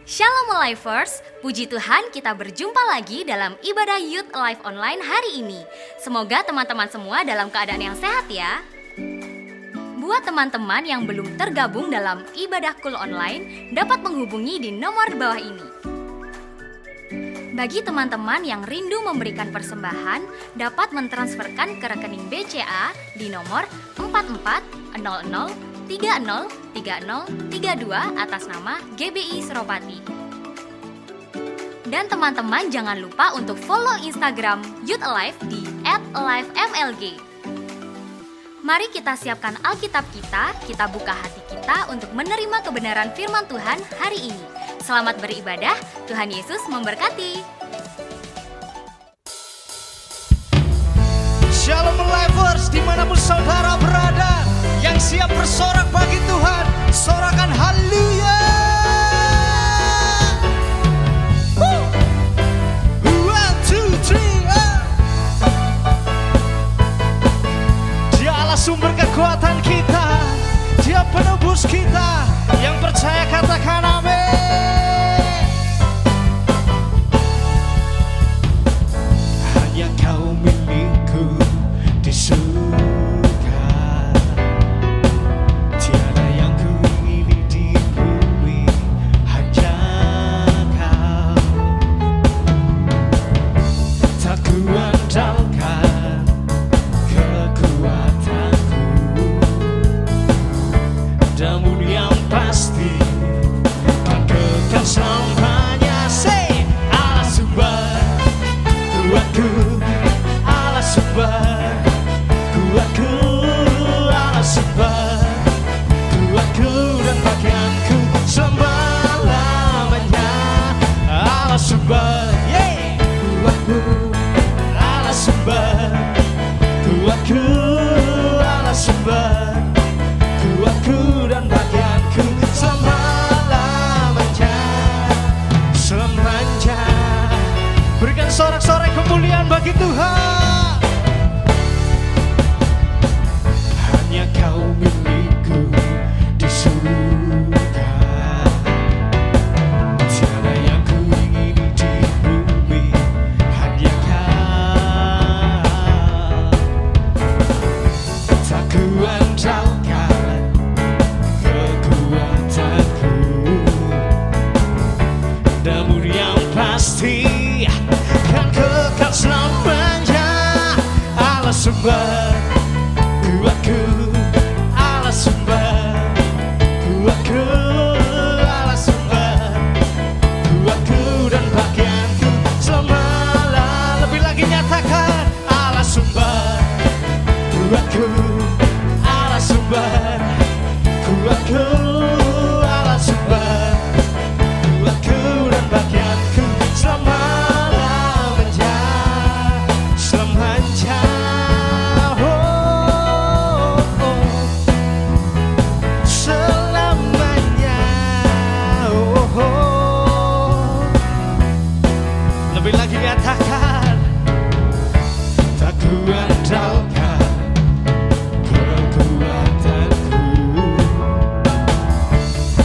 Shalom Lifers, puji Tuhan kita berjumpa lagi dalam ibadah Youth Live Online hari ini. Semoga teman-teman semua dalam keadaan yang sehat ya. Buat teman-teman yang belum tergabung dalam ibadah Kul Online, dapat menghubungi di nomor bawah ini. Bagi teman-teman yang rindu memberikan persembahan, dapat mentransferkan ke rekening BCA di nomor 4400303032 atas nama GBI Seropati. Dan teman-teman jangan lupa untuk follow Instagram Youth Alive di @alivemlg. Mari kita siapkan Alkitab kita buka hati kita untuk menerima kebenaran firman Tuhan hari ini. Selamat beribadah, Tuhan Yesus memberkati. Shalom Lifers, dimanapun saudara berada, yang siap bersorak bagi Tuhan, sorakan haleluya. One, two, three, Dia Allah sumber kekuatan kita, Dia penebus kita. Yang percaya katakan amin. Hanya Kau milikku di surga, tiada yang kuingini di bumi, hanya Kau. Tak kuandalkan kekuatanku, namun yang pasti kan kekal selamanya. Say, Allah sumber kuatku, Allah sumber kuatku, Allah sumber kuatku dan bagianku selama-lamanya. Allah sumber, yeah, kuatku, Allah sumber kuatku, Allah sumber kuatku dan bagianku selama-lamanya, selamanya. Berikan sorak-sorai kemuliaan bagi Tuhan. Hanya Kau milikku di surga, tiada yang kuingini di bumi, hanya Kau. Tak kuandalkan kekuatanku, namun yang pasti kan kekal selamanya. Allah sumber kuatku, Allah sumber kuatku, Allah sumber kuatku dan bagianku selama-lamanya. Lebih lagi nyatakan, Allah sumber kuatku, Allah sumber kuatku, Allah sumber kuatku dan bagianku selama-lamanya, selamanya. Selamanya. Lebih lagi nyatakan, tak kuandalkan kekuatanku,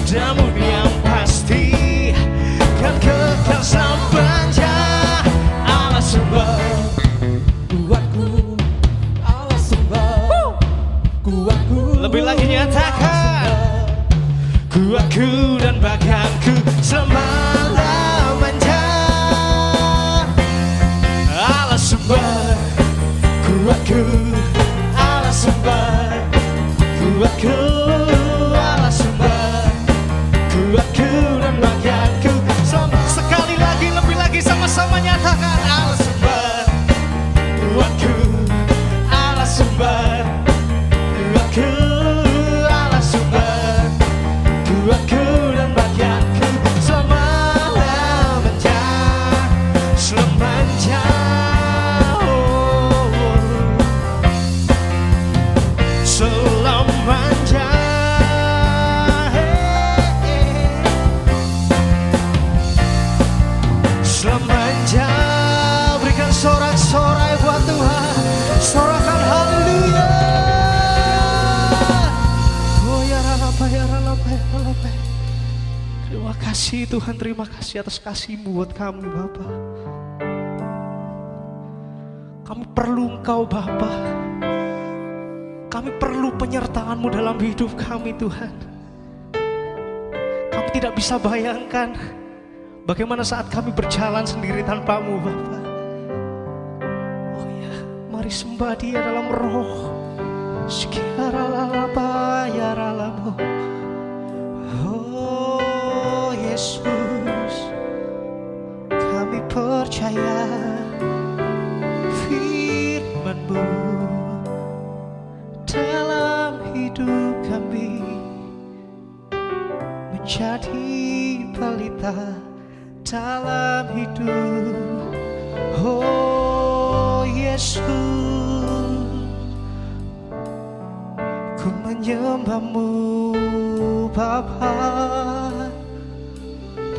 namun yang pasti kan kekal selamanya. Allah sumber kuatku, Allah sumber kuatku. Lebih lagi nyatakan, kuatku dan bagianku selama-lamanya. Allah sumber kuatku, Allah sumber kuatku, Allah sumber kuatku dan bagianku. Sekali lagi, lebih lagi, sama-sama nyatakan, Allah sumber kuatku, Allah sumber kuatku, Allah sumber kuatku dan bagianku selama kasih Tuhan, terima kasih atas kasih-Mu buat kami Bapa. Kami perlu Engkau Bapa. Kami perlu penyertaan-Mu dalam hidup kami Tuhan. Kami tidak bisa bayangkan bagaimana saat kami berjalan sendiri tanpa-Mu Bapa. Oh ya, mari sembah Dia dalam roh. Sekiaralalabayaralamu. Oh Yesus, kami percaya firman-Mu dalam hidup kami menjadi pelita dalam hidup. Oh Yesus, ku menyembah-Mu Bapa.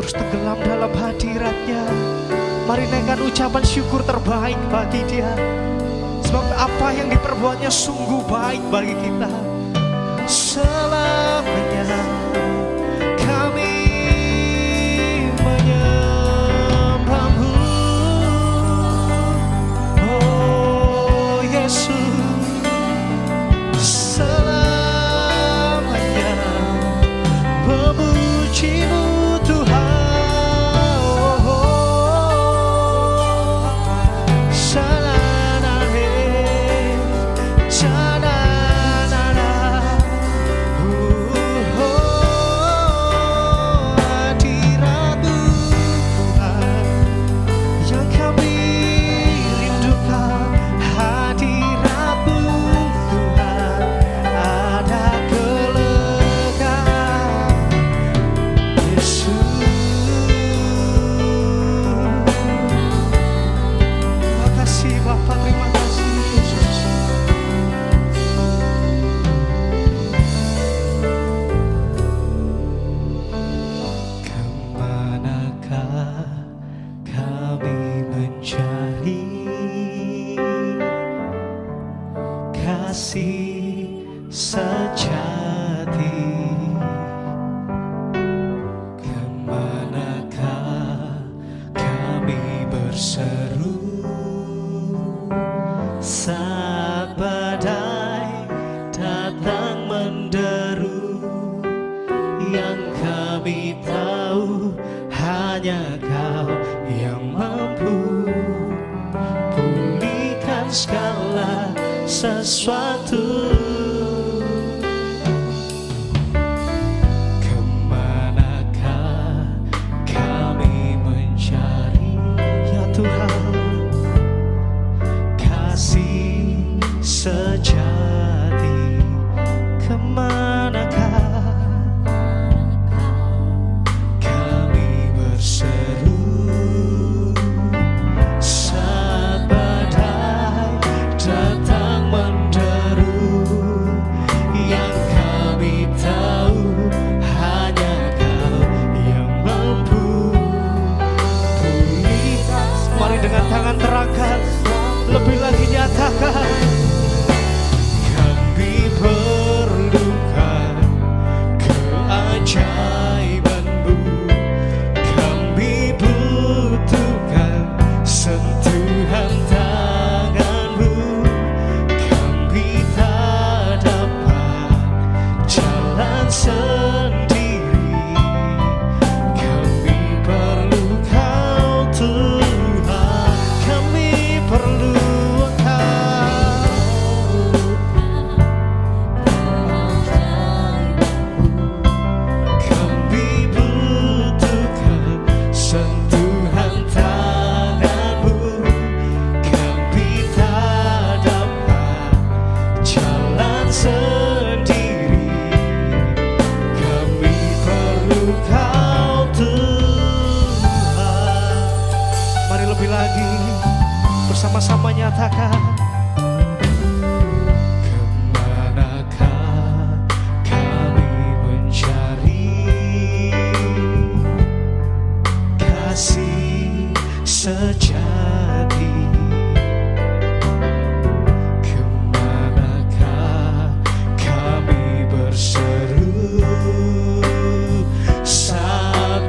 Terus tenggelam dalam hadirat-Nya. Mari naikkan ucapan syukur terbaik bagi Dia. Sebab apa yang diperbuatnya sungguh baik bagi kita. Selamanya kami menyembah-Mu. Oh Yesus, selamanya memuji-Mu Tuhan. Hadirat-Mu Tuhan yang kami rindukan. Hadirat-Mu Tuhan ada kelegaan. Yesus, terima kasih Bapa, terima kasih Yesus. Kemanakah kami mencari kasih sejati? Kemanakah kami berseru saat badai datang menderu? Yang kami tahu hanya Kau yang mampu pulihkan segala sesuatu. Kemanakah kami mencari, ya Tuhan, kasih sejati? Kemanakah kami berseru saat badai datang menderu? Yang kami tahu hanya Kau yang mampu pulihkan. Mari dengan tangan terangkat lebih lagi nyatakan, kami perlukan keajaiban-Mu. Kami butuhkan sentuhan tangan-Mu. Kami tak dapat jalan sendiri. Kami perlu Kau Tuhan. Kami perlu Engkau. Kami butuhkan sentuhan tangan-Mu. Kami tak dapat jalan sendiri. Kami perlu Kau Tuhan. Mari lebih lagi bersama-sama nyatakan, kemanakah kami mencari kasih sejati? Kemanakah kami berseru saat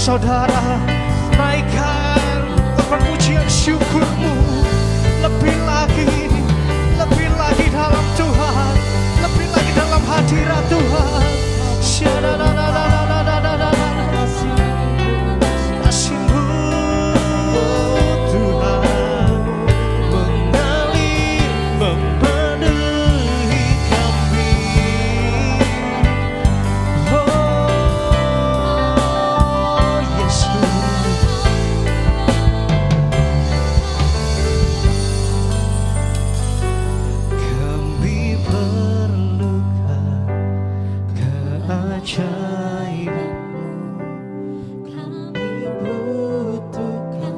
saudara, naikkan pujian syukurmu lebih lagi dalam Tuhan, lebih lagi dalam hadirat Tuhan. Kasih-Mu Tuhan mengalir memenuhi kami. Oh Yesus, kami perlukan keajaiban-Mu, kami butuhkan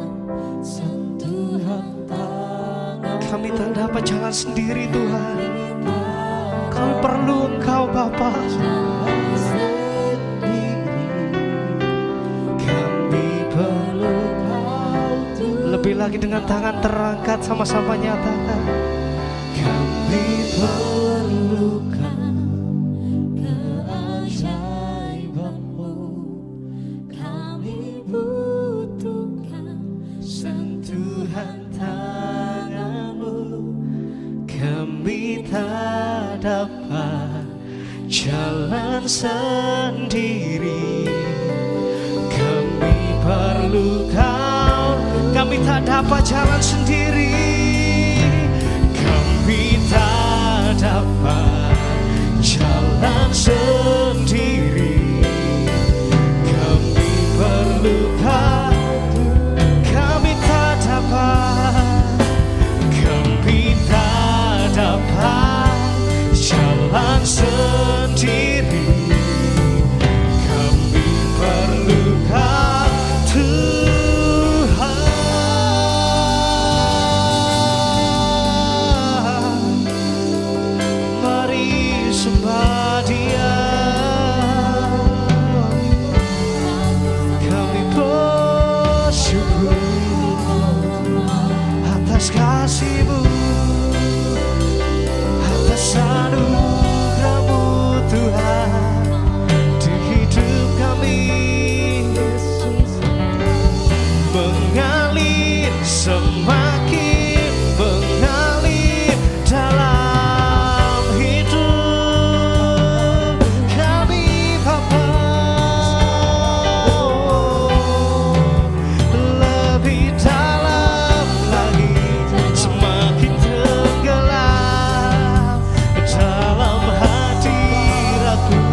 sentuhan tangan. Kami tak dapat jalan sendiri Tuhan, kami perlu Engkau Bapa. Kami perlu lebih lagi dengan tangan terangkat sama-sama nyatakan, kami perlukan keajaiban-Mu, kami butuhkan sentuhan tangan-Mu. Kami tak dapat jalan sendiri, kami perlu Kau. Kami tak dapat jalan sendiri, kami tak dapat jalan sendiri, kami perlu Kau. Kami tak dapat, kami tak dapat jalan sendiri, kami perlu Kau Tuhan. Mari sembah Dia, kami bersyukur atas kasih-Mu, atas anugerah-Mu Tuhan di hidup kami. Mengalir, semakin mengalir dalam hidup kami Bapa. Lebih dalam lagi, semakin tenggelam dalam hadirat-Mu.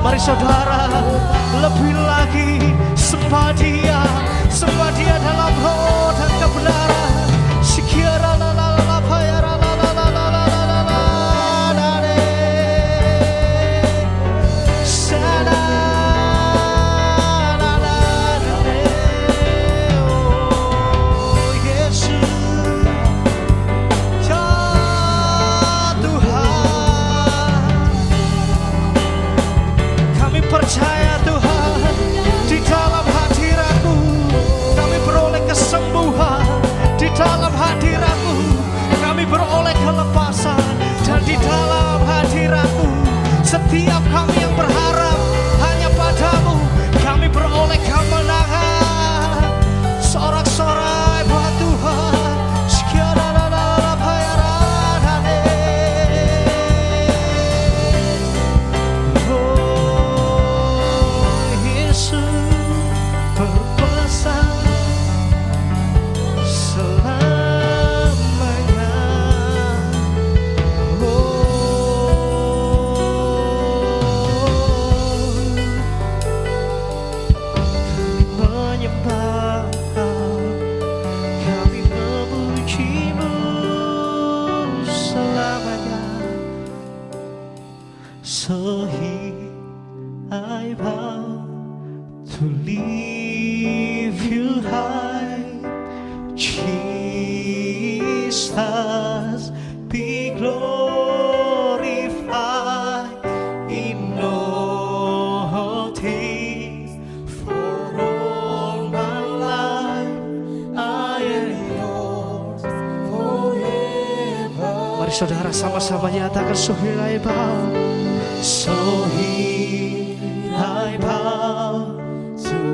Mari saudara, lebih lagi sembah Dia, sembah Dia dalam roh dan kebenaran. Sikiara la la la la payara la la la la la la la la dare. Sana la la dare. Oh Yesus, ya Tuhan, kami percaya Tuhan, di dalam hadirat-Mu kami beroleh kesembuhan, di dalam hadirat-Mu kami beroleh kelepasan, dan di dalam hadirat-Mu setiap kami yang berharap hanya pada-Mu kami beroleh kemenangan. Sorak-sorai buat Tuhan. Sekiara la la la payara dane. Oh Yesus berpesan selamanya. Kami menyembah, kami memuji-Mu selamanya. So here I vow to lift You high, Jesus, be glorified in all things. For all my life I am Yours forever. Mari saudara sama-sama nyatakan, so here I bow, so here I bow to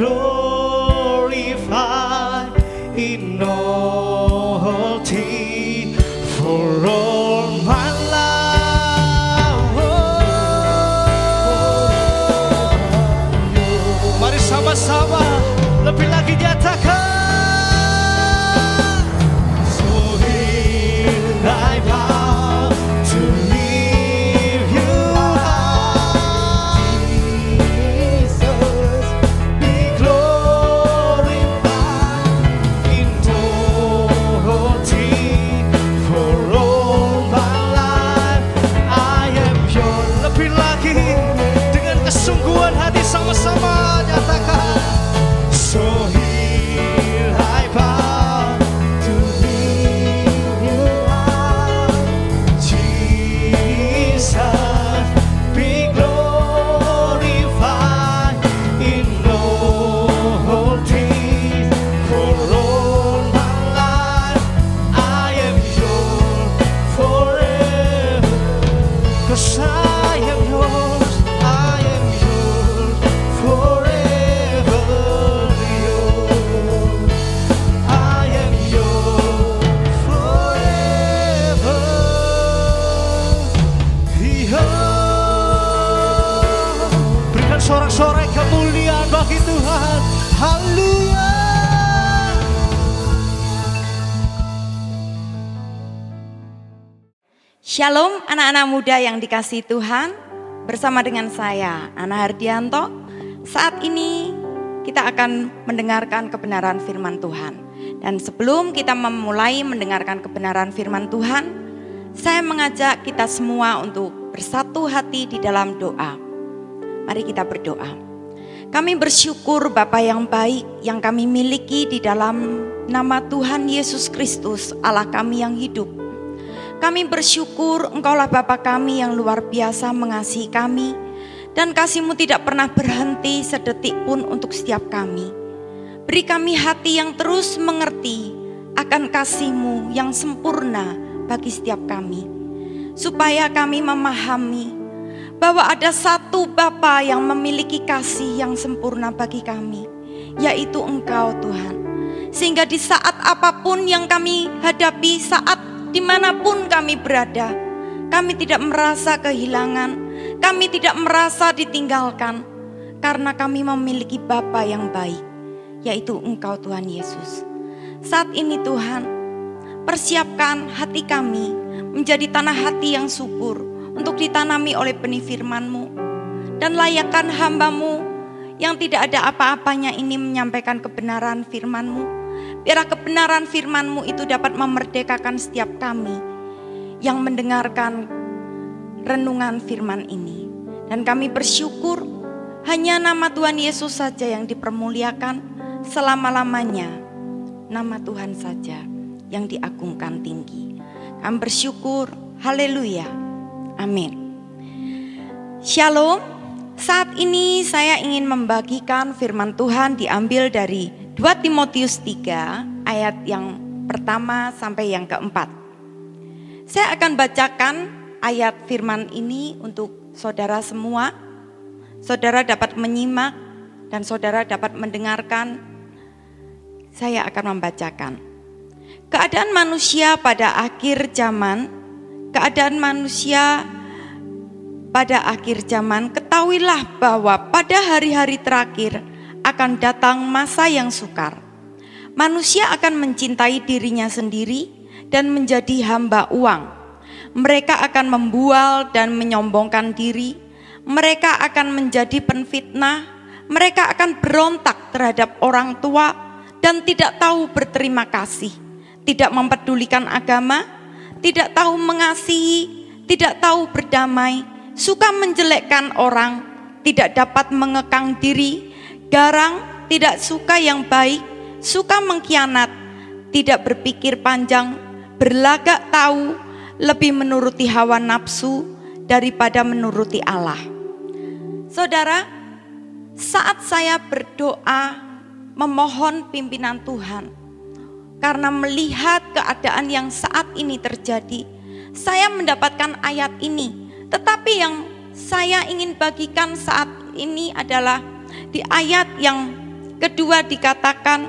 glorified in all things for all my life. Mari sama-sama lebih lagi nyatakan. So here I bow to lift you high. Jesus, be glorified in all things for all my life. I am yours. Lebih lagi dengan kesungguhan hati sama-sama nyatakan. So here I bow to lift you high. Jesus, be glorified in all things for all my life. I am yours forever. 'Cause I am yours, I am yours forever. Yours, I am yours forever. Berikan sorak-sorai kemuliaan bagi Tuhan. Haleluya. Shalom anak-anak muda yang dikasihi Tuhan. Bersama dengan saya Ana Hardianto. Saat ini kita akan mendengarkan kebenaran firman Tuhan. Dan sebelum kita memulai mendengarkan kebenaran firman Tuhan, saya mengajak kita semua untuk bersatu hati di dalam doa. Mari kita berdoa. Kami bersyukur Bapa yang baik yang kami miliki di dalam nama Tuhan Yesus Kristus, Allah kami yang hidup. Kami bersyukur Engkaulah Bapa kami yang luar biasa mengasihi kami, dan kasih-Mu tidak pernah berhenti sedetik pun untuk setiap kami. Beri kami hati yang terus mengerti akan kasih-Mu yang sempurna bagi setiap kami, supaya kami memahami bahwa ada satu Bapa yang memiliki kasih yang sempurna bagi kami, yaitu Engkau Tuhan. Sehingga di saat apapun yang kami hadapi, saat dimanapun kami berada, kami tidak merasa kehilangan, kami tidak merasa ditinggalkan, karena kami memiliki Bapa yang baik, yaitu Engkau Tuhan Yesus. Saat ini Tuhan, persiapkan hati kami menjadi tanah hati yang subur untuk ditanami oleh benih firman-Mu, dan layakkan hamba-Mu yang tidak ada apa-apanya ini menyampaikan kebenaran firman-Mu. Biarlah kebenaran firman-Mu itu dapat memerdekakan setiap kami yang mendengarkan renungan firman ini. Dan kami bersyukur hanya nama Tuhan Yesus saja yang dipermuliakan selama-lamanya. Nama Tuhan saja yang diagungkan tinggi. Kami bersyukur, haleluya, amin. Shalom. Saat ini saya ingin membagikan firman Tuhan diambil dari 2 Timotius 3 ayat yang pertama sampai yang keempat. Saya akan bacakan ayat firman ini untuk saudara semua. Saudara dapat menyimak dan saudara dapat mendengarkan. Saya akan membacakan. Keadaan manusia pada akhir zaman, ketahuilah bahwa pada hari-hari terakhir akan datang masa yang sukar. Manusia akan mencintai dirinya sendiri dan menjadi hamba uang. Mereka akan membual dan menyombongkan diri. Mereka akan menjadi penfitnah. Mereka akan berontak terhadap orang tua dan tidak tahu berterima kasih. Tidak mempedulikan agama, tidak tahu mengasihi, tidak tahu berdamai, suka menjelekkan orang, tidak dapat mengekang diri, garang, tidak suka yang baik, suka mengkhianat, tidak berpikir panjang, berlagak tahu, lebih menuruti hawa nafsu daripada menuruti Allah. Saudara, saat saya berdoa memohon pimpinan Tuhan, karena melihat keadaan yang saat ini terjadi, saya mendapatkan ayat ini. Tetapi yang saya ingin bagikan saat ini adalah di ayat yang Kedua dikatakan,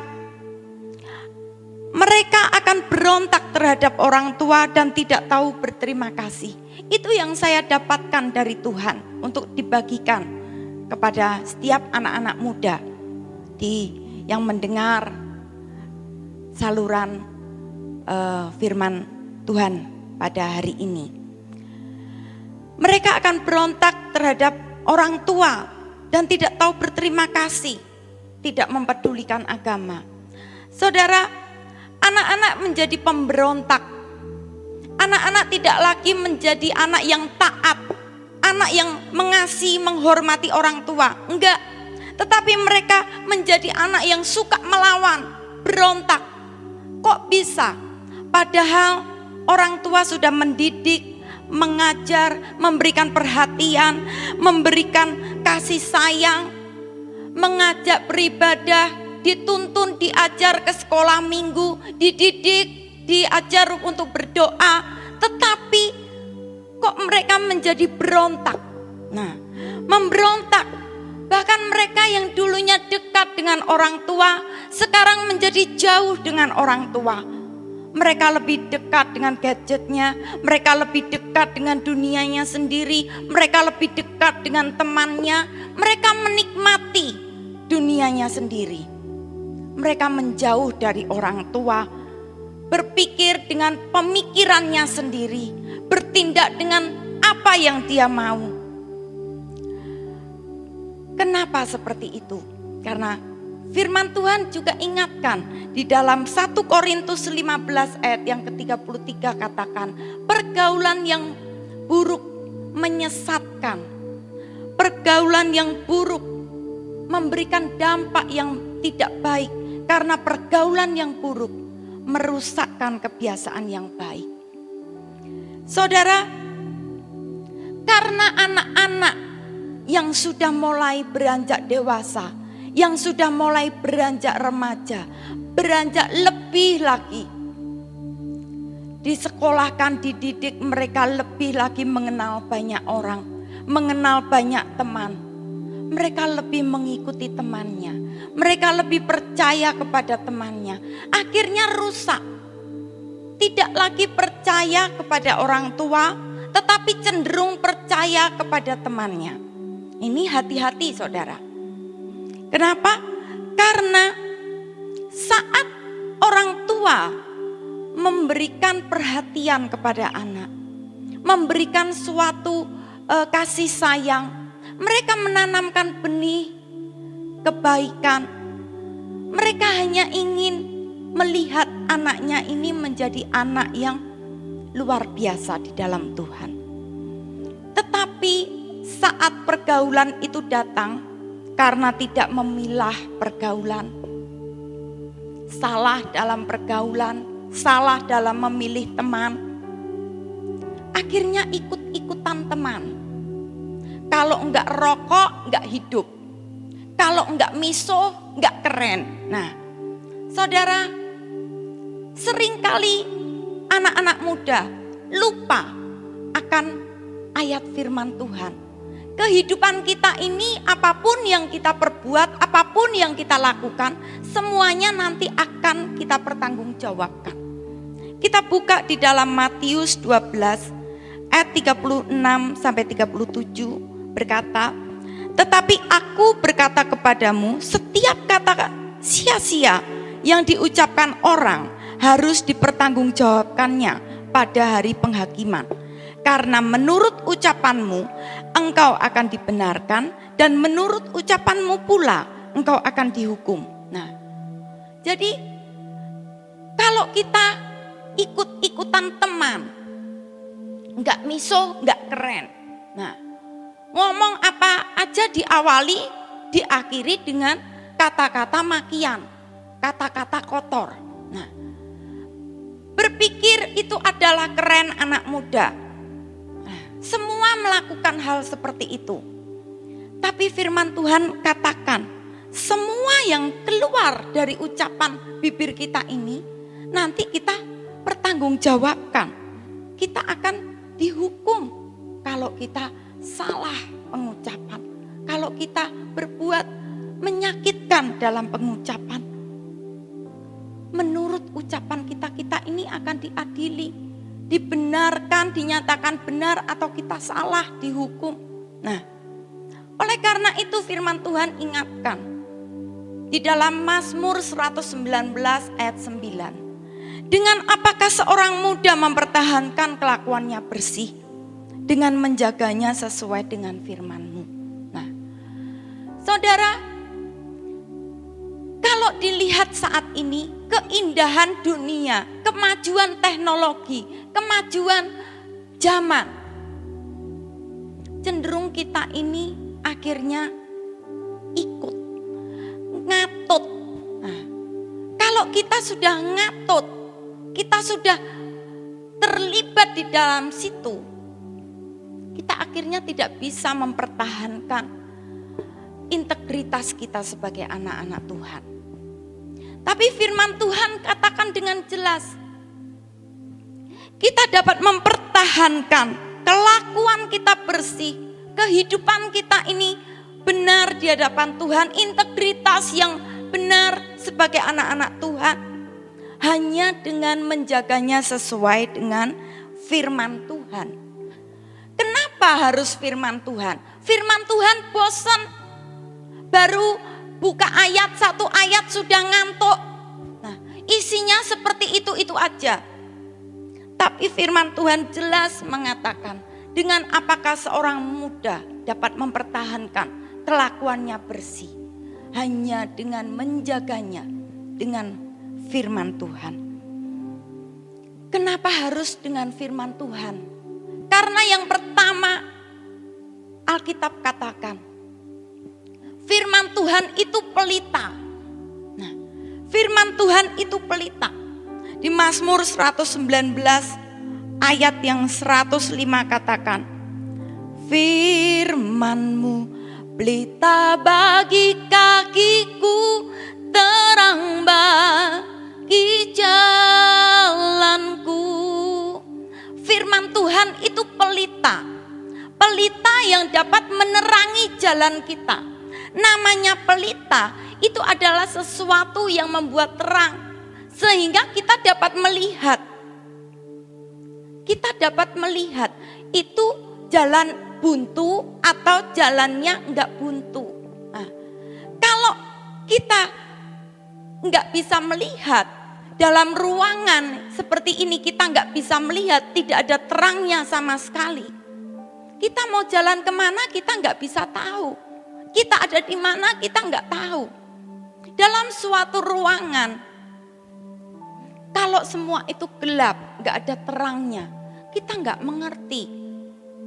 mereka akan berontak terhadap orang tua dan tidak tahu berterima kasih. Itu yang saya dapatkan dari Tuhan untuk dibagikan kepada setiap anak-anak muda yang mendengar saluran firman Tuhan pada hari ini. Mereka akan berontak terhadap orang tua dan tidak tahu berterima kasih, tidak mempedulikan agama. Saudara, anak-anak menjadi pemberontak. Anak-anak tidak lagi menjadi anak yang taat, anak yang mengasihi, menghormati orang tua. Enggak, tetapi mereka menjadi anak yang suka melawan, berontak. Kok bisa? Padahal orang tua sudah mendidik, mengajar, memberikan perhatian, memberikan kasih sayang, mengajak beribadah, dituntun, diajar ke sekolah minggu, dididik, diajar untuk berdoa. Tetapi kok mereka menjadi berontak? Nah, memberontak. Bahkan mereka yang dulunya dekat dengan orang tua, sekarang menjadi jauh dengan orang tua. Mereka lebih dekat dengan gadgetnya, mereka lebih dekat dengan dunianya sendiri, mereka lebih dekat dengan temannya, mereka menikmati dunianya sendiri. Mereka menjauh dari orang tua, berpikir dengan pemikirannya sendiri, bertindak dengan apa yang dia mau. Kenapa seperti itu? Karena firman Tuhan juga ingatkan di dalam 1 Korintus 15 ayat yang ke-33 katakan, pergaulan yang buruk menyesatkan. Pergaulan yang buruk memberikan dampak yang tidak baik, karena pergaulan yang buruk merusakkan kebiasaan yang baik. Saudara, karena anak-anak yang sudah mulai beranjak dewasa, yang sudah mulai beranjak remaja, beranjak lebih lagi, disekolahkan, dididik, mereka lebih lagi mengenal banyak orang, mengenal banyak teman. Mereka lebih mengikuti temannya, mereka lebih percaya kepada temannya. Akhirnya rusak, tidak lagi percaya kepada orang tua, tetapi cenderung percaya kepada temannya. Ini hati-hati saudara. Kenapa? Karena saat orang tua memberikan perhatian kepada anak, memberikan suatu kasih sayang, mereka menanamkan benih kebaikan. Mereka hanya ingin melihat anaknya ini menjadi anak yang luar biasa di dalam Tuhan. Tetapi saat pergaulan itu datang, karena tidak memilah pergaulan, salah dalam pergaulan, salah dalam memilih teman, akhirnya ikut-ikutan teman. Kalau enggak rokok, enggak hidup. Kalau enggak miso, enggak keren. Nah, saudara, seringkali anak-anak muda lupa akan ayat firman Tuhan. Kehidupan kita ini, apapun yang kita perbuat, apapun yang kita lakukan, semuanya nanti akan kita pertanggungjawabkan. Kita buka di dalam Matius 12 ayat 36 sampai 37 berkata, tetapi aku berkata kepadamu, setiap kata sia-sia yang diucapkan orang harus dipertanggungjawabkannya pada hari penghakiman. Karena menurut ucapanmu engkau akan dibenarkan, dan menurut ucapanmu pula engkau akan dihukum. Nah, jadi kalau kita ikut-ikutan teman, enggak miso, enggak keren. Nah, ngomong apa aja diawali, diakhiri dengan kata-kata makian, kata-kata kotor. Nah, berpikir itu adalah keren anak muda. Semua melakukan hal seperti itu. Tapi firman Tuhan katakan, semua yang keluar dari ucapan bibir kita ini, nanti kita pertanggungjawabkan. Kita akan dihukum kalau kita salah pengucapan. Kalau kita berbuat menyakitkan dalam pengucapan. Menurut ucapan kita ini akan diadili, dibenarkan, dinyatakan benar atau kita salah, dihukum. Nah, oleh karena itu firman Tuhan ingatkan di dalam Mazmur 119 ayat 9. Dengan apakah seorang muda mempertahankan kelakuannya bersih? Dengan menjaganya sesuai dengan firman-Mu. Nah, saudara, kalau dilihat saat ini, keindahan dunia, kemajuan teknologi, kemajuan zaman, cenderung kita ini akhirnya ikut, ngatut. Nah, kalau kita sudah ngatut, kita sudah terlibat di dalam situ, kita akhirnya tidak bisa mempertahankan integritas kita sebagai anak-anak Tuhan. Tapi firman Tuhan katakan dengan jelas, kita dapat mempertahankan kelakuan kita bersih, kehidupan kita ini benar di hadapan Tuhan, integritas yang benar sebagai anak-anak Tuhan, hanya dengan menjaganya sesuai dengan firman Tuhan. Kenapa harus firman Tuhan? Firman Tuhan bosan, baru buka ayat, satu ayat sudah ngantuk. Nah, isinya seperti itu aja. Tapi firman Tuhan jelas mengatakan, dengan apakah seorang muda dapat mempertahankan kelakuannya bersih? Hanya dengan menjaganya dengan firman Tuhan. Kenapa harus dengan firman Tuhan? Karena yang pertama, Alkitab katakan, firman Tuhan itu pelita. Nah, firman Tuhan itu pelita. Di Mazmur 119 ayat yang 105 katakan, firman-Mu pelita bagi kakiku, terang bagi jalanku. Firman Tuhan itu pelita. Pelita yang dapat menerangi jalan kita. Namanya pelita itu adalah sesuatu yang membuat terang, sehingga kita dapat melihat. Kita dapat melihat itu jalan buntu atau jalannya enggak buntu. Nah, kalau kita enggak bisa melihat dalam ruangan seperti ini, kita enggak bisa melihat, tidak ada terangnya sama sekali. Kita mau jalan kemana kita enggak bisa tahu. Kita ada di mana kita enggak tahu. Dalam suatu ruangan, kalau semua itu gelap, enggak ada terangnya, kita enggak mengerti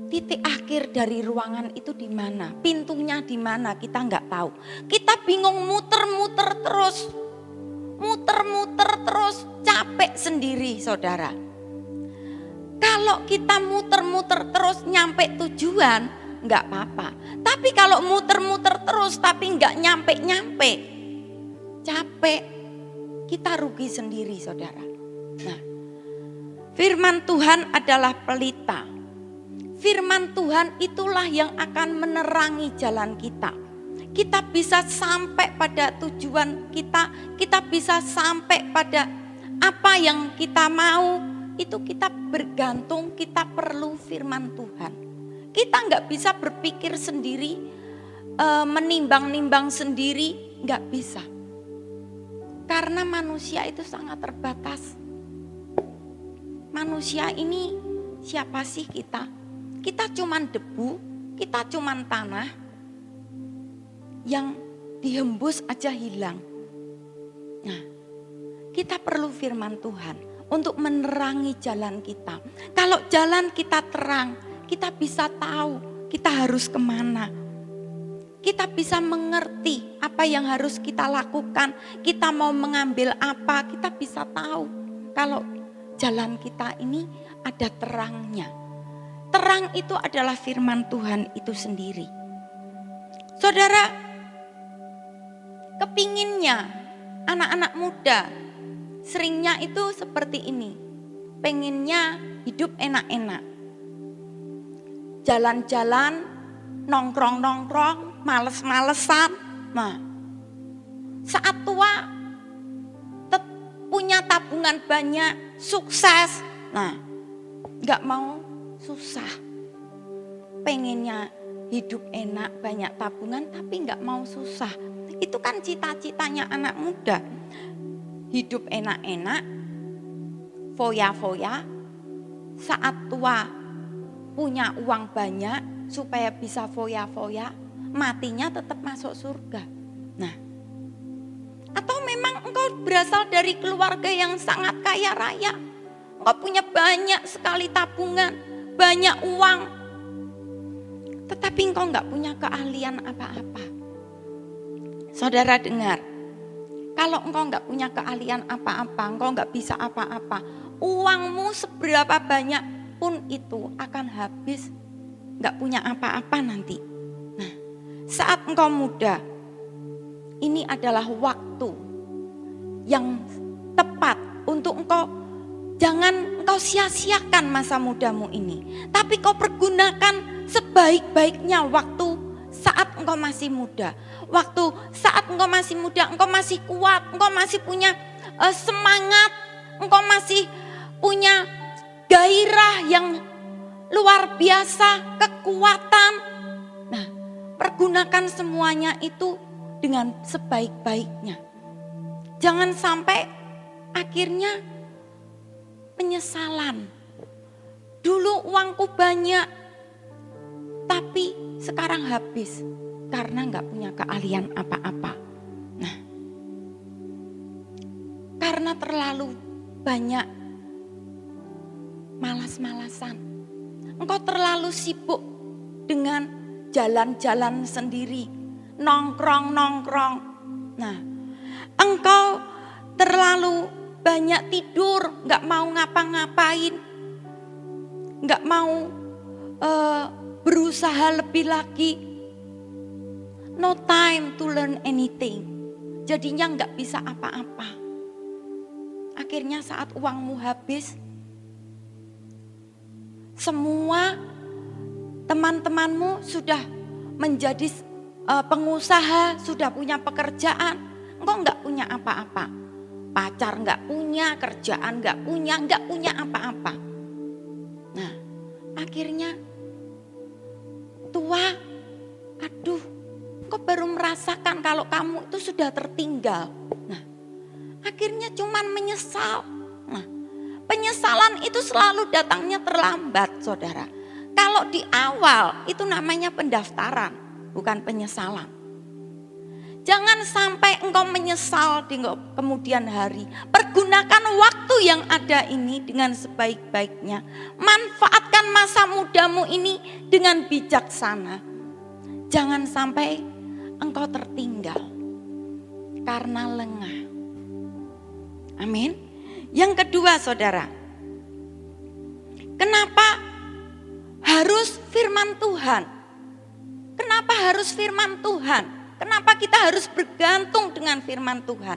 titik akhir dari ruangan itu di mana, pintunya di mana, kita enggak tahu. Kita bingung muter-muter terus, capek sendiri, saudara. Kalau kita muter-muter terus nyampe tujuan, enggak apa-apa. Tapi kalau muter-muter terus tapi enggak nyampe-nyampe, capek, kita rugi sendiri, saudara. Nah, firman Tuhan adalah pelita. Firman Tuhan itulah yang akan menerangi jalan kita. Kita bisa sampai pada tujuan kita, kita bisa sampai pada apa yang kita mau, itu kita bergantung, kita perlu firman Tuhan. Kita enggak bisa berpikir sendiri, menimbang-nimbang sendiri, enggak bisa. Karena manusia itu sangat terbatas. Manusia ini siapa sih kita? Kita cuman debu, kita cuman tanah yang dihembus aja hilang. Nah, kita perlu firman Tuhan untuk menerangi jalan kita. Kalau jalan kita terang, kita bisa tahu kita harus kemana. Kita bisa mengerti apa yang harus kita lakukan. Kita mau mengambil apa, kita bisa tahu. Kalau jalan kita ini ada terangnya. Terang itu adalah firman Tuhan itu sendiri. Saudara, kepinginnya anak-anak muda seringnya itu seperti ini. Pengennya hidup enak-enak. Jalan-jalan, nongkrong-nongkrong, males-malesan. Nah, saat tua punya tabungan banyak, sukses. Nah, gak mau susah. Pengennya hidup enak, banyak tabungan, tapi gak mau susah. Itu kan cita-citanya anak muda. Hidup enak-enak, foya-foya, saat tua punya uang banyak supaya bisa foya-foya, matinya tetap masuk surga. Nah, atau memang engkau berasal dari keluarga yang sangat kaya raya, engkau punya banyak sekali tabungan, banyak uang, tetapi engkau enggak punya keahlian apa-apa. Saudara dengar, kalau engkau enggak punya keahlian apa-apa, engkau enggak bisa apa-apa, uangmu seberapa banyak pun itu akan habis, enggak punya apa-apa nanti. Nah, saat engkau muda, ini adalah waktu yang tepat untuk engkau, jangan engkau sia-siakan masa mudamu ini, tapi kau pergunakan sebaik-baiknya waktu saat engkau masih muda. Waktu saat engkau masih muda, engkau masih kuat, engkau masih punya semangat, engkau masih punya gairah yang luar biasa, kekuatan. Nah, pergunakan semuanya itu dengan sebaik-baiknya. Jangan sampai akhirnya penyesalan. Dulu uangku banyak, tapi sekarang habis karena nggak punya keahlian apa-apa. Nah, karena terlalu banyak malas-malasan, engkau terlalu sibuk dengan jalan-jalan sendiri, nongkrong-nongkrong. Nah, engkau terlalu banyak tidur, nggak mau ngapa-ngapain, nggak mau berusaha lebih lagi. No time to learn anything. Jadinya nggak bisa apa-apa. Akhirnya saat uangmu habis, semua teman-temanmu sudah menjadi pengusaha, sudah punya pekerjaan, engkau nggak punya apa-apa. Pacar nggak punya, kerjaan nggak punya apa-apa. Nah, akhirnya tua, aduh, engkau baru merasakan kalau kamu itu sudah tertinggal. Nah, akhirnya cuman menyesal. Nah, penyesalan itu selalu datangnya terlambat, saudara. Kalau di awal itu namanya pendaftaran, bukan penyesalan. Jangan sampai engkau menyesal di kemudian hari. Pergunakan waktu yang ada ini dengan sebaik-baiknya. Manfaatkan masa mudamu ini dengan bijaksana. Jangan sampai engkau tertinggal karena lengah. Amin. Yang kedua, saudara, kenapa harus firman Tuhan? Kenapa harus firman Tuhan? Kenapa kita harus bergantung dengan firman Tuhan?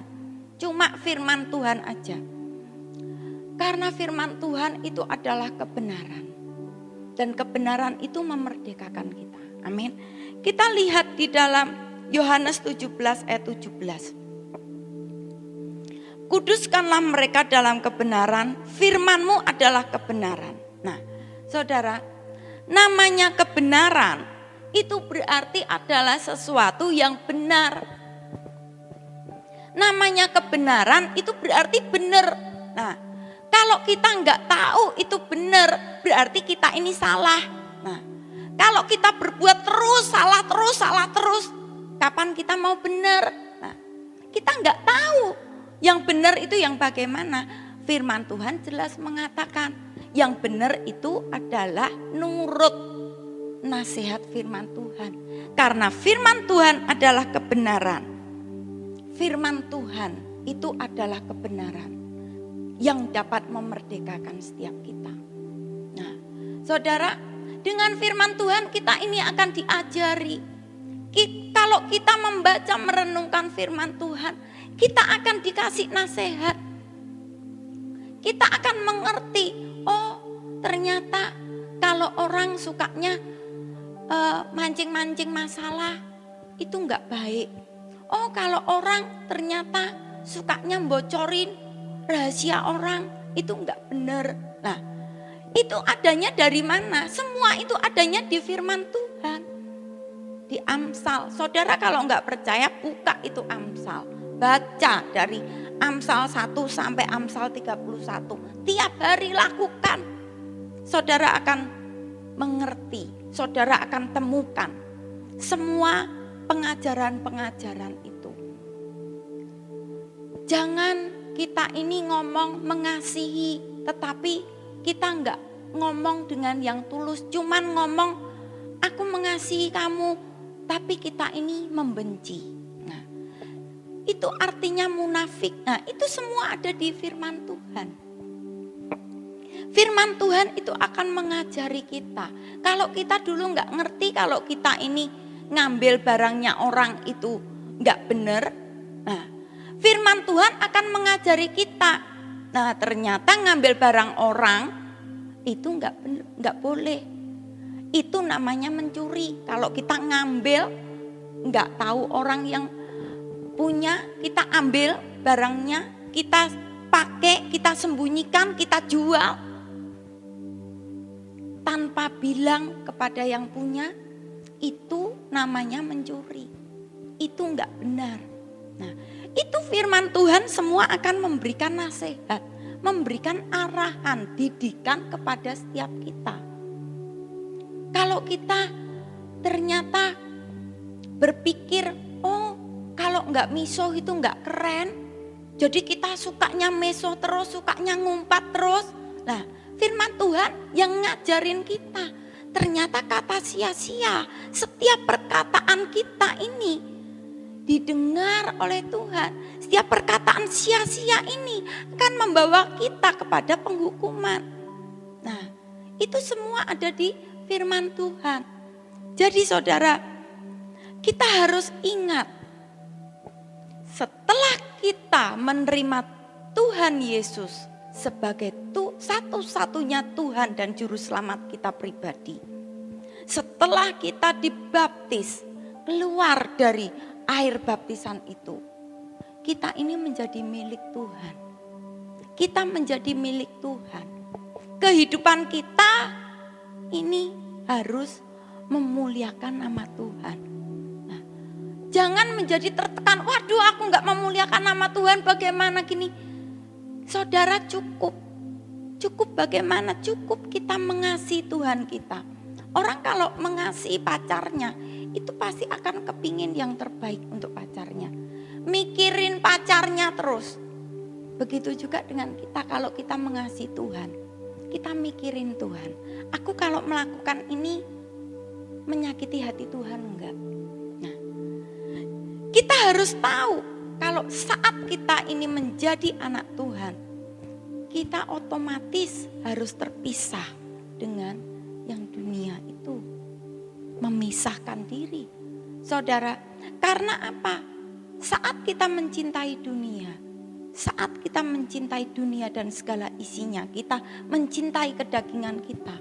Cuma firman Tuhan aja. Karena firman Tuhan itu adalah kebenaran. Dan kebenaran itu memerdekakan kita. Amin. Kita lihat di dalam Yohanes 17 ayat 17. Kuduskanlah mereka dalam kebenaran, firman-Mu adalah kebenaran. Nah, saudara, namanya kebenaran itu berarti adalah sesuatu yang benar. Namanya kebenaran itu berarti benar. Nah, kalau kita nggak tahu itu benar, berarti kita ini salah. Nah, kalau kita berbuat terus, salah terus, kapan kita mau benar? Nah, kita nggak tahu yang benar itu yang bagaimana. Firman Tuhan jelas mengatakan yang benar itu adalah nurut nasihat firman Tuhan. Karena firman Tuhan adalah kebenaran. Firman Tuhan itu adalah kebenaran yang dapat memerdekakan setiap kita. Nah, saudara, dengan firman Tuhan kita ini akan diajari. Kalau kita membaca merenungkan firman Tuhan, kita akan dikasih nasihat. Kita akan mengerti, oh ternyata kalau orang sukanya mancing-mancing masalah itu enggak baik. Oh kalau orang ternyata sukanya bocorin rahasia orang, itu enggak benar. Nah, itu adanya dari mana? Semua itu adanya di firman Tuhan. Di Amsal. Saudara kalau enggak percaya, buka itu Amsal. Baca dari Amsal 1 sampai Amsal 31. Tiap hari lakukan. Saudara akan mengerti, saudara akan temukan semua pengajaran-pengajaran itu. Jangan kita ini ngomong mengasihi, tetapi kita enggak ngomong dengan yang tulus, cuman ngomong aku mengasihi kamu, tapi kita ini membenci. Nah, itu artinya munafik. Nah, itu semua ada di firman Tuhan. Firman Tuhan itu akan mengajari kita. Kalau kita dulu enggak ngerti, kalau kita ini ngambil barangnya orang itu enggak benar, nah, firman Tuhan akan mengajari kita. Nah, ternyata ngambil barang orang itu enggak boleh. Itu namanya mencuri. Kalau kita ngambil enggak tahu orang yang punya, kita ambil barangnya, kita pakai, kita sembunyikan, kita jual tanpa bilang kepada yang punya, itu namanya mencuri. Itu enggak benar. Nah, itu firman Tuhan semua akan memberikan nasihat, memberikan arahan, didikan kepada setiap kita. Kalau kita ternyata berpikir, oh kalau enggak miso itu enggak keren, jadi kita sukanya miso terus, sukanya ngumpat terus. Nah, firman Tuhan yang ngajarin kita, ternyata kata sia-sia, setiap perkataan kita ini didengar oleh Tuhan. Setiap perkataan sia-sia ini akan membawa kita kepada penghukuman. Nah, itu semua ada di firman Tuhan. Jadi saudara, kita harus ingat, setelah kita menerima Tuhan Yesus sebagai satu-satunya Tuhan dan Juru Selamat kita pribadi, setelah kita dibaptis, keluar dari air baptisan itu, kita ini menjadi milik Tuhan. Kita menjadi milik Tuhan. Kehidupan kita ini harus memuliakan nama Tuhan. Nah, jangan menjadi tertekan, waduh aku gak memuliakan nama Tuhan, bagaimana gini. Saudara cukup bagaimana? Cukup kita mengasihi Tuhan kita. Orang kalau mengasihi pacarnya, itu pasti akan kepingin yang terbaik untuk pacarnya. Mikirin pacarnya terus. Begitu juga dengan kita, kalau kita mengasihi Tuhan, kita mikirin Tuhan. Aku kalau melakukan ini menyakiti hati Tuhan enggak? Nah, kita harus tahu kalau saat kita ini menjadi anak Tuhan, kita otomatis harus terpisah dengan yang dunia itu. Memisahkan diri. Saudara, karena apa? Saat kita mencintai dunia, saat kita mencintai dunia dan segala isinya, kita mencintai kedagingan kita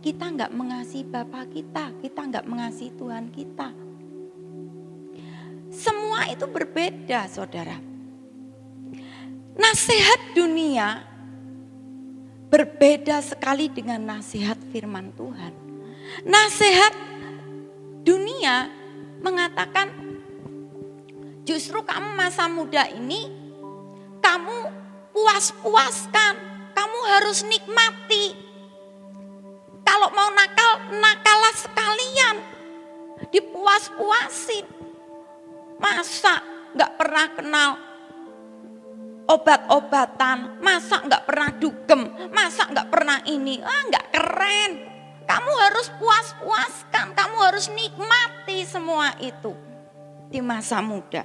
enggak mengasihi Bapa kita enggak mengasihi Tuhan kita. Semua itu berbeda, saudara. Nasihat dunia berbeda sekali dengan nasihat firman Tuhan. Nasihat dunia mengatakan, justru kamu masa muda ini, kamu puas-puaskan, kamu harus nikmati. Kalau mau nakal, nakalah sekalian, dipuas-puasin. Masa gak pernah kenal obat-obatan, masa gak pernah dugem, masa gak pernah ini, gak keren. Kamu harus puas-puaskan, kamu harus nikmati semua itu di masa muda.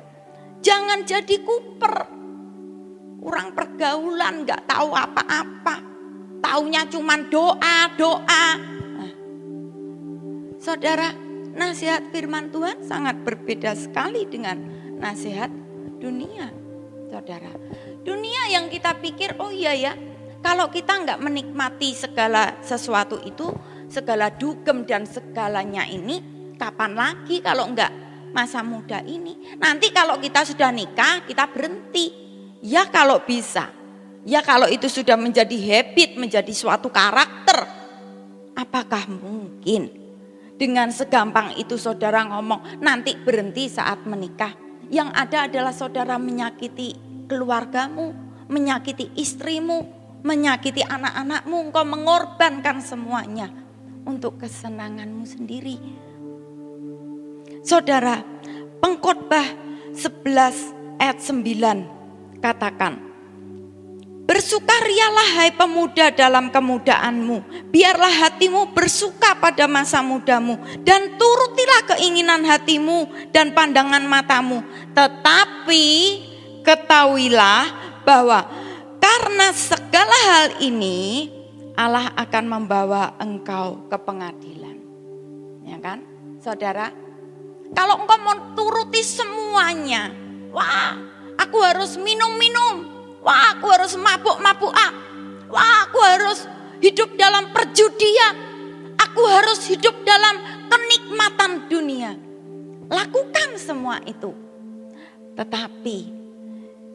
Jangan jadi kuper, kurang pergaulan, gak tahu apa-apa, taunya cuman doa. Nah, saudara, nasihat firman Tuhan sangat berbeda sekali dengan nasihat dunia, saudara. Dunia yang kita pikir, oh iya ya, kalau kita nggak menikmati segala sesuatu itu, segala dugem dan segalanya ini, kapan lagi kalau nggak masa muda ini. Nanti kalau kita sudah nikah, kita berhenti. Ya kalau bisa. Ya kalau itu sudah menjadi habit, menjadi suatu karakter. Apakah mungkin dengan segampang itu saudara ngomong nanti berhenti saat menikah? Yang ada adalah saudara menyakiti keluargamu, menyakiti istrimu, menyakiti anak-anakmu. Engkau mengorbankan semuanya untuk kesenanganmu sendiri. Saudara, Pengkhotbah 11 ayat 9 katakan, bersukarialah hai pemuda dalam kemudaanmu, biarlah hatimu bersuka pada masa mudamu, dan turutilah keinginan hatimu dan pandangan matamu. Tetapi ketahuilah bahwa karena segala hal ini Allah akan membawa engkau ke pengadilan. Ya kan, saudara? Kalau engkau mau turuti semuanya, wah, aku harus minum-minum, wah, aku harus mabuk-mabukan, wah, aku harus hidup dalam perjudian, aku harus hidup dalam kenikmatan dunia. Lakukan semua itu. Tetapi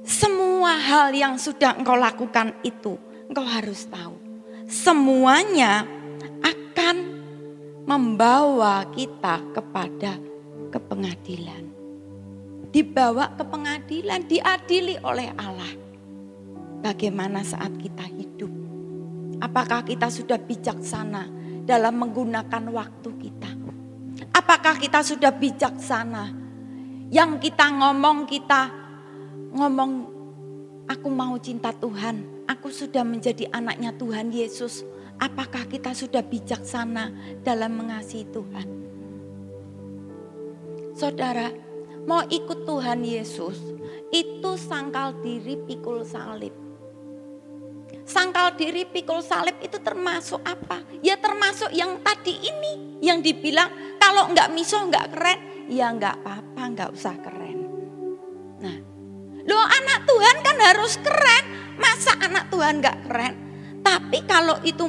semua hal yang sudah engkau lakukan itu, engkau harus tahu, semuanya akan membawa kita ke pengadilan. Dibawa ke pengadilan, diadili oleh Allah. Bagaimana saat kita hidup? Apakah kita sudah bijaksana dalam menggunakan waktu kita? Apakah kita sudah bijaksana? Yang kita ngomong, aku mau cinta Tuhan, aku sudah menjadi anaknya Tuhan Yesus. Apakah kita sudah bijaksana dalam mengasihi Tuhan? Saudara, mau ikut Tuhan Yesus, itu sangkal diri pikul salib. Sangkal diri pikul salib itu termasuk apa? Ya termasuk yang tadi ini, yang dibilang kalau enggak miso enggak keren, ya enggak apa-apa, enggak usah keren. Nah, loh anak Tuhan kan harus keren, masa anak Tuhan enggak keren? Tapi kalau itu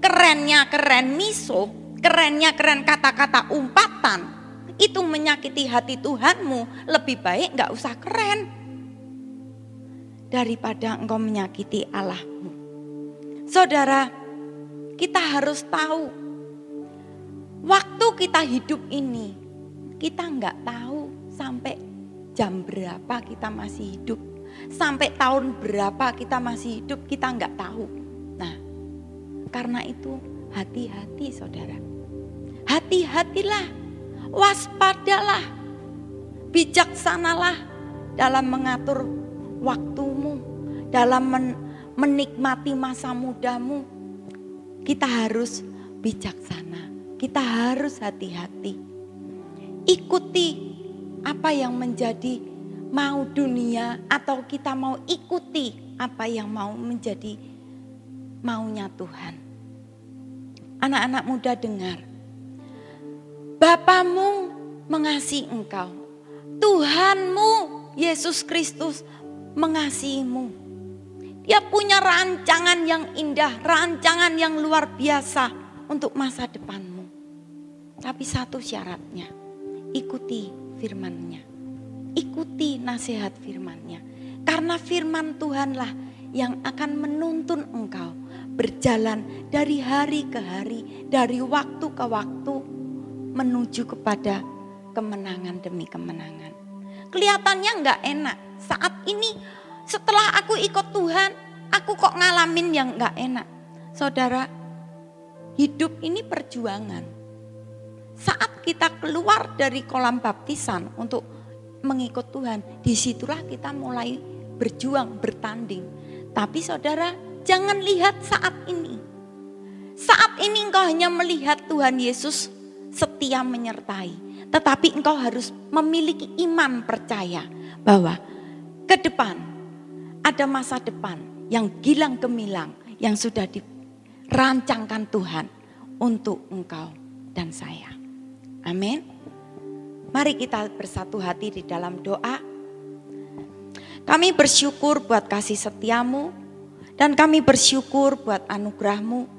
kerennya keren miso, kerennya keren kata-kata umpatan, itu menyakiti hati Tuhanmu, lebih baik enggak usah keren daripada engkau menyakiti Allahmu. Saudara, kita harus tahu, waktu kita hidup ini, kita enggak tahu sampai jam berapa kita masih hidup, sampai tahun berapa kita masih hidup, kita enggak tahu. Nah, karena itu hati-hati saudara, hati-hatilah, waspadalah, bijaksanalah dalam mengatur waktumu, dalam menikmati masa mudamu. Kita harus bijaksana, kita harus hati-hati. Ikuti apa yang menjadi mau dunia, atau kita mau ikuti apa yang mau menjadi maunya Tuhan. Anak-anak muda dengar, Bapamu mengasihi engkau. Tuhanmu Yesus Kristus mengasihimu. Dia punya rancangan yang indah, rancangan yang luar biasa untuk masa depanmu. Tapi satu syaratnya, ikuti firman-Nya. Ikuti nasihat firman-Nya. Karena firman Tuhanlah yang akan menuntun engkau berjalan dari hari ke hari, dari waktu ke waktu, menuju kepada kemenangan demi kemenangan. Kelihatannya enggak enak. Saat ini setelah aku ikut Tuhan, aku kok ngalamin yang enggak enak. Saudara, hidup ini perjuangan. Saat kita keluar dari kolam baptisan untuk mengikut Tuhan, disitulah kita mulai berjuang, bertanding. Tapi saudara, jangan lihat saat ini. Saat ini engkau hanya melihat Tuhan Yesus setia menyertai. Tetapi engkau harus memiliki iman percaya bahwa ke depan ada masa depan yang gilang gemilang yang sudah dirancangkan Tuhan untuk engkau dan saya. Amin. Mari kita bersatu hati di dalam doa. Kami bersyukur buat kasih setiamu dan kami bersyukur buat anugerahmu.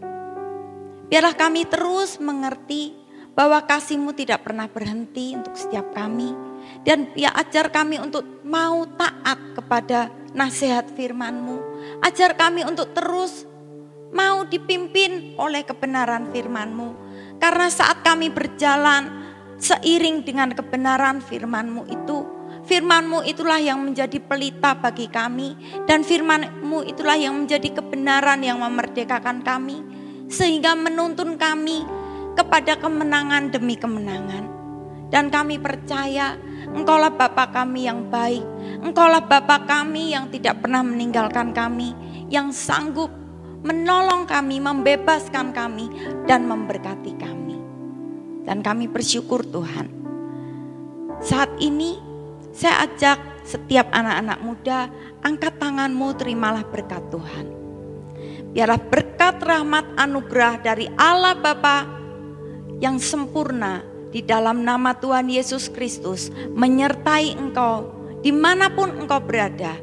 Biarlah kami terus mengerti bahwa kasih-Mu tidak pernah berhenti untuk setiap kami. Dan ya ajar kami untuk mau taat kepada nasihat firman-Mu. Ajar kami untuk terus mau dipimpin oleh kebenaran firman-Mu. Karena saat kami berjalan seiring dengan kebenaran firman-Mu itu, firman-Mu itulah yang menjadi pelita bagi kami. Dan firman-Mu itulah yang menjadi kebenaran yang memerdekakan kami. Sehingga menuntun kami kepada kemenangan demi kemenangan. Dan kami percaya Engkaulah Bapa kami yang baik. Engkaulah Bapa kami yang tidak pernah meninggalkan kami. Yang sanggup menolong kami, membebaskan kami, dan memberkati kami. Dan kami bersyukur Tuhan. Saat ini saya ajak setiap anak-anak muda, angkat tanganmu, terimalah berkat Tuhan. Biarlah berkat rahmat anugerah dari Allah Bapa yang sempurna di dalam nama Tuhan Yesus Kristus menyertai engkau dimanapun engkau berada.